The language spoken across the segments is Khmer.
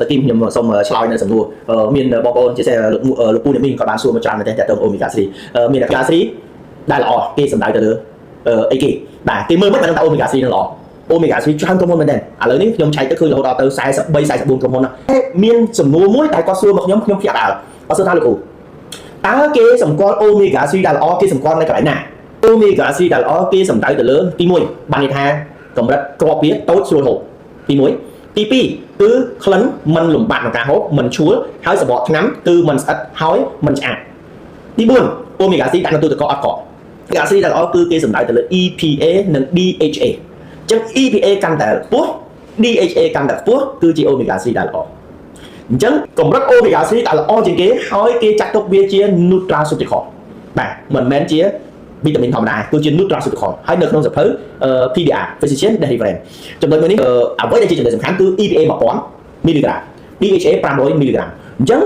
ตะกี้ខ្ញុំសូមឆ្លើយនៅសំណួរមានបងប្អូនជាលោកពូអ្នកមីងក៏បានសួរមកច្រើនមែនទេតើតើអូមេហ្គា3មានតែអូមេហ្គា3ដែលល្អគេសំដៅទៅលើអីគេបាទគេមើលមិនដឹងថាអូមេហ្គា3នឹងល្អអូមេហ្គា3ច្រើនក្រុមហ៊ុនមែនទេឥឡូវនេះខ្ញុំឆែកទៅឃើញរហូតដល់ទៅ43 44ក្រុមហ៊ុនណាមានសំណួរមួយដែលគាត់សួរមកខ្ញុំភ្ញាក់ដើរគាត់សួរថាលោកគ្រូតើគេសម្គាល់អូមេហ្គា3ដែលល្អគេសម្គាល់នៅកន្លែងណាអូមេហ្គា3ដែលល្អគេសំដៅទៅលើទី1បានន័យថាកម្រិតគ្រាប់វាតូចស្រួលហូបទី1ទី2គឺក្លិនមិនលំបាកក្នុងការហូបមិនឈួលហើយសបកថ្នាំគឺមិនស្អិតហើយមិនឆ្អាបទី4អូមេហ្គា3ដាក់នៅទូទឹកកកអត់កកអូមេហ្គា3ដែលល្អគឺគេសំដៅទៅលើ EPA និង DHA អញ្ចឹង EPA កាន់តែខ្ពស់ DHA កាន់តែខ្ពស់គឺជាអូមេហ្គា3ដែលល្អអញ្ចឹងកម្រិតអូមេហ្គា3ដែលល្អជាងគេហើយគេចាត់ទុកវាជា nutraceutical បាទមិនមែនជាវីតាមីនធម្មតាគឺជា nutraceutical ហើយនៅក្នុងសៀវភៅ PDR Physician Deliverance ចំណុចមួយនេះអ្វីដែលជាចំណុចសំខាន់គឺ EPA 1000 មីលីក្រាម DHA 500 មីលីក្រាមអញ្ចឹង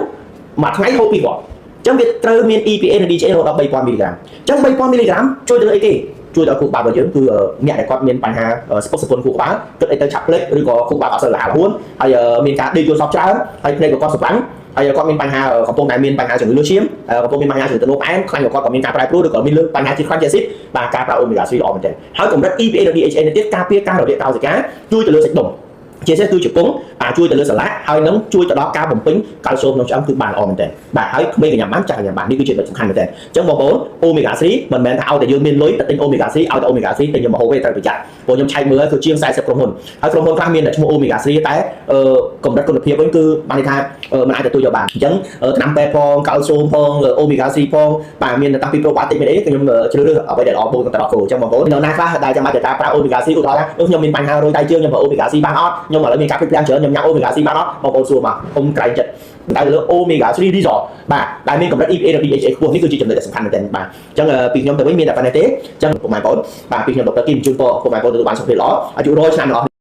មួយថ្ងៃហូប2គ្រាប់អញ្ចឹងវាត្រូវមាន EPA និង DHA រហូតដល់ 3000 មីលីក្រាមអញ្ចឹង 3000 មីលីក្រាមជួយទៅលើអីគេជួយដល់ខួរក្បាលរបស់យើងគឺអ្នកដែលគាត់មានបញ្ហាស្ពុកសពុនខួរក្បាលគិតអីទៅឆាប់ភ្លេចឬក៏ខួរក្បាលអត់សូវរហ័សរហួនហើយមានការដេកយល់សពច្រើនហើយភ្នែកក៏គាត់សម្បាំងហើយគាត់មានបញ្ហាកំពុងតែមានបញ្ហាជំងឺលើសឈាមកំពុងមានបញ្ហាជំងឺទឹកនោមផ្អែមខ្លាញ់គាត់ក៏មានការប្រែប្រួលឬក៏មានលើបញ្ហាជាតិខ្លាញ់ជាអាស៊ីតបាទការប្រើអូមេហ្គា3ល្អមែនទែនហើយកម្រិត EPA និង DHA នេះទៀតការពារការរលាកកោសិកាជួយទៅលើសាច់ដុំជាពិសេសគឺជង្គង់ជួយទៅលើសន្លាក់ហើយនឹងជួយទៅដល់ការបំពេញកាល់ស្យូមក្នុងឆ្អឹងគឺបានល្អមែនទែនបាទហើយក្មេងក៏ញ៉ាំបានចាស់ក៏ញ៉ាំបាននេះគឺជាចំណុចសំខាន់មែនទែនអញ្ចឹងបងប្អូនអូមេហ្គា3មិនមែនថាឲ្យតែយើងមានលុយទៅទិញអូមេហ្គា3ឲ្យតែអូមេហ្គា3ទិញយកមកហូបទេត្រូវប្រយ័ត្នព្រោះខ្ញុំឆែកមើលគឺជាង40ក្រុមហ៊ុនហើយក្រុមហ៊ុនខ្លះមានតែឈ្មោះអូមេហ្គា3តែកម្រិតគុណភាពវិញគឺបានន័យថាមិនអាចទទួលយកបានអញ្ចឹងថ្នាំពេទ្យផងកាល់ស្យូមផងអូមេហ្គា3ផងបាទមានតាំងពី probiotic មានអីខ្ញុំជ្រើសរើសអ្វីដែលល្អបូកទៅដល់គ្រូអញ្ចឹងបងប្អូននៅណាខ្លះដែលចាំបាច់តែប្រើអូមេហ្គា3ឧទាហរណ៍ថាខ្ញុំមានបញ្ហារោយដៃជើងខ្ញុំប្រើអូមេហ្គា3បានអត់ខ្ញុំឥឡូវមានការភ្លេចភ្លាំងច្រើនខ្ញុំញ៉ាំអូមេហ្គា3បានអត់បងប្អូនសួរមកខ្ញុំក្រែងចិត្តតែលើអូមេហ្គា3 resort បាទដែលមានកម្រិត EPA និង DHA ខ្ពស់នេះគឺជាចំណុចដែលសំខាន់មែនទែនបាទអញ្ចឹងពីខ្ញុំទៅវិញមានតែប៉ុណ្ណេះទេអញ្ចឹងពុកម៉ែបងប្អូនបាទពីខ្ញុំដុកទ័រគីមជូនពរពុកម៉ែបងប្អូនទទួលបានសុខភាពល្អអាយុ100ឆ្នាំល្អ